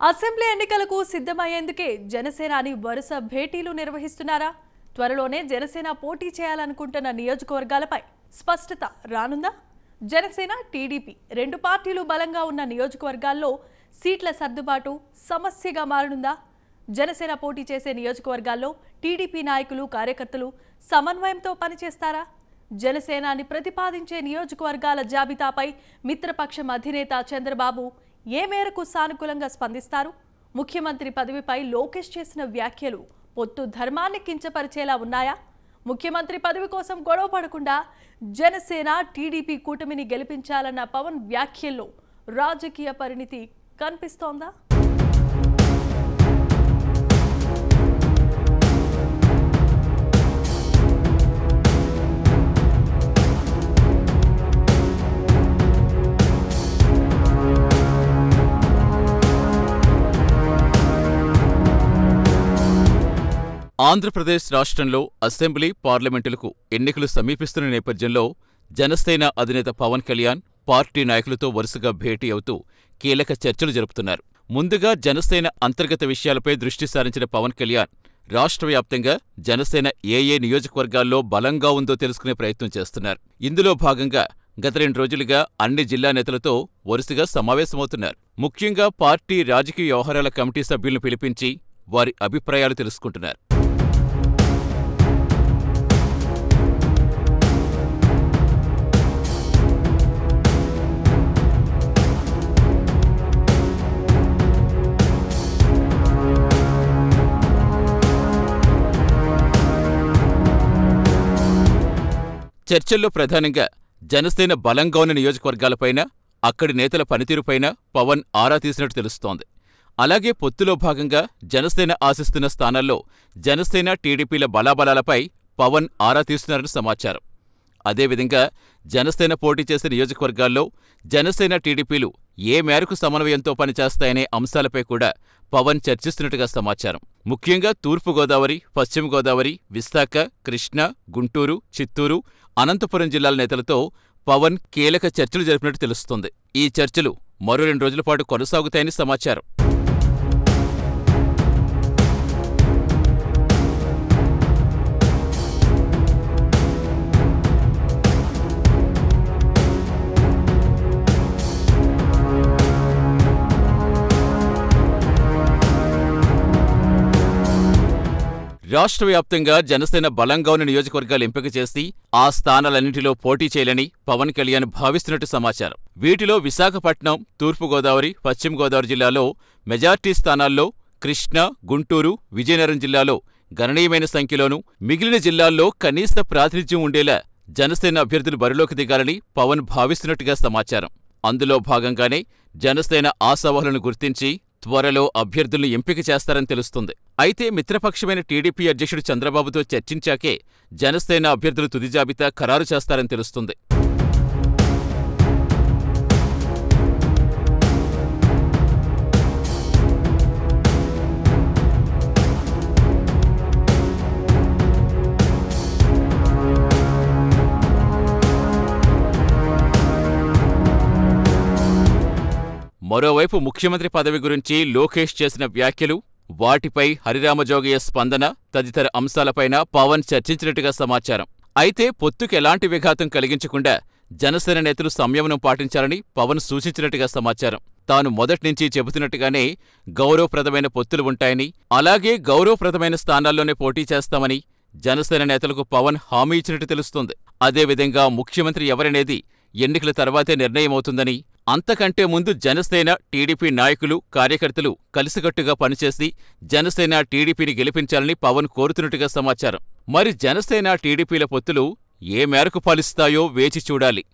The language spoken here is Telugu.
అసెంబ్లీ ఎన్నికలకు సిద్ధమయ్యేందుకే జనసేనాని వరుస భేటీలు నిర్వహిస్తున్నారా? త్వరలోనే జనసేన పోటీ చేయాలనుకుంటున్న నియోజకవర్గాలపై స్పష్టత రానుందా? జనసేన టీడీపీ రెండు పార్టీలు బలంగా ఉన్న నియోజకవర్గాల్లో సీట్ల సర్దుబాటు సమస్యగా మారనుందా? జనసేన పోటీ చేసే నియోజకవర్గాల్లో టీడీపీ నాయకులు కార్యకర్తలు సమన్వయంతో పనిచేస్తారా? జనసేనాని ప్రతిపాదించే నియోజకవర్గాల జాబితాపై మిత్రపక్షం అధినేత చంద్రబాబు ఏ మేరకు సానుకూలంగా స్పందిస్తారు? ముఖ్యమంత్రి పదవిపై లోకేష్ చేసిన వ్యాఖ్యలు పొత్తు ధర్మాన్ని కించపరిచేలా ఉన్నాయా? ముఖ్యమంత్రి పదవి కోసం గొడవ పడకుండా జనసేన టీడీపీ కూటమిని గెలిపించాలన్న పవన్ వ్యాఖ్యల్లో రాజకీయ పరిణితి కనిపిస్తోందా? ఆంధ్రప్రదేశ్ రాష్ట్రంలో అసెంబ్లీ, పార్లమెంటులకు ఎన్నికలు సమీపిస్తున్న నేపథ్యంలో జనసేన అధినేత పవన్ కళ్యాణ్ పార్టీ నాయకులతో వరుసగా భేటీ అవుతూ కీలక చర్చలు జరుపుతున్నారు. ముందుగా జనసేన అంతర్గత విషయాలపై దృష్టి సారించిన పవన్ కళ్యాణ్ రాష్ట్ర వ్యాప్తంగా జనసేన ఏ నియోజకవర్గాల్లో బలంగా ఉందో తెలుసుకునే ప్రయత్నం చేస్తున్నారు. ఇందులో భాగంగా గత 2 రోజులుగా అన్ని జిల్లా నేతలతో వరుసగా సమావేశమవుతున్నారు. ముఖ్యంగా పార్టీ రాజకీయ వ్యవహారాల కమిటీ సభ్యులను పిలిపించి వారి అభిప్రాయాలు తెలుసుకుంటున్నారు. చర్చల్లో ప్రధానంగా జనసేన బలంగా ఉన్న నియోజకవర్గాలపైన, అక్కడి నేతల పనితీరుపైన పవన్ ఆరా తీసినట్టు తెలుస్తోంది. అలాగే పొత్తులో భాగంగా జనసేన ఆశిస్తున్న స్థానాల్లో జనసేన టీడీపీల బలాబలాలపై పవన్ ఆరా తీస్తున్నారని సమాచారం. అదేవిధంగా జనసేన పోటీ చేసే నియోజకవర్గాల్లో జనసేన టీడీపీలు ఏ మేరకు సమన్వయంతో పనిచేస్తాయనే అంశాలపై కూడా పవన్ చర్చిస్తున్నట్టుగా సమాచారం. ముఖ్యంగా తూర్పుగోదావరి, పశ్చిమ గోదావరి, విశాఖ, కృష్ణా, గుంటూరు, చిత్తూరు, అనంతపురం జిల్లాల నేతలతో పవన్ కీలక చర్చలు జరిపినట్టు తెలుస్తోంది. ఈ చర్చలు మరో 2 రోజుల పాటు కొనసాగుతాయని సమాచారం. రాష్ట్ర వ్యాప్తంగా జనసేన బలంగా ఉన్న నియోజకవర్గాలు ఎంపిక చేసి ఆ స్థానాలన్నింటిలో పోటీ చేయాలని పవన్ కళ్యాణ్ భావిస్తున్నట్టు సమాచారం. వీటిలో విశాఖపట్నం, తూర్పుగోదావరి, పశ్చిమ గోదావరి జిల్లాలో మెజార్టీ స్థానాల్లో, కృష్ణా, గుంటూరు, విజయనగరం జిల్లాలో గణనీయమైన సంఖ్యలోనూ, మిగిలిన జిల్లాల్లో కనీస ప్రాతినిధ్యం ఉండేలా జనసేన అభ్యర్థులు బరిలోకి దిగాలని పవన్ భావిస్తున్నట్టుగా సమాచారం. అందులో భాగంగానే జనసేన ఆశావాహులను గుర్తించి త్వరలో అభ్యర్థులను ఎంపిక చేస్తారని తెలుస్తుంది. అయితే మిత్రపక్షమైన టీడీపీ అధ్యక్షుడు చంద్రబాబుతో చర్చించాకే జనసేన అభ్యర్థులు తుది జాబితా ఖరారు చేస్తారని తెలుస్తుంది. మరోవైపు ముఖ్యమంత్రి పదవి గురించి లోకేష్ చేసిన వ్యాఖ్యలు, వాటిపై హరిరామజోగయ్య స్పందన తదితర అంశాలపైన పవన్ చర్చించినట్టుగా సమాచారం. అయితే పొత్తుకు ఎలాంటి విఘాతం కలిగించకుండా జనసేన నేతలు సంయమనం పాటించాలని పవన్ సూచించినట్టుగా సమాచారం. తాను మొదట్నుంచి చెబుతున్నట్టుగానే గౌరవప్రదమైన పొత్తులు ఉంటాయని, అలాగే గౌరవప్రదమైన స్థానాల్లోనే పోటీ చేస్తామని జనసేన నేతలకు పవన్ హామీ ఇచ్చినట్టు తెలుస్తోంది. అదేవిధంగా ముఖ్యమంత్రి ఎవరనేది ఎన్నికల తర్వాతే నిర్ణయమవుతుందని, అంతకంటే ముందు జనసేన టీడీపీ నాయకులు, కార్యకర్తలు కలిసికట్టుగా పనిచేసి జనసేన టీడీపీని గెలిపించాలని పవన్ కోరుతున్నట్టుగా సమాచారం. మరి జనసేన టీడీపీల పొత్తులు ఏ మేరకు ఫలిస్తాయో వేచి చూడాలి.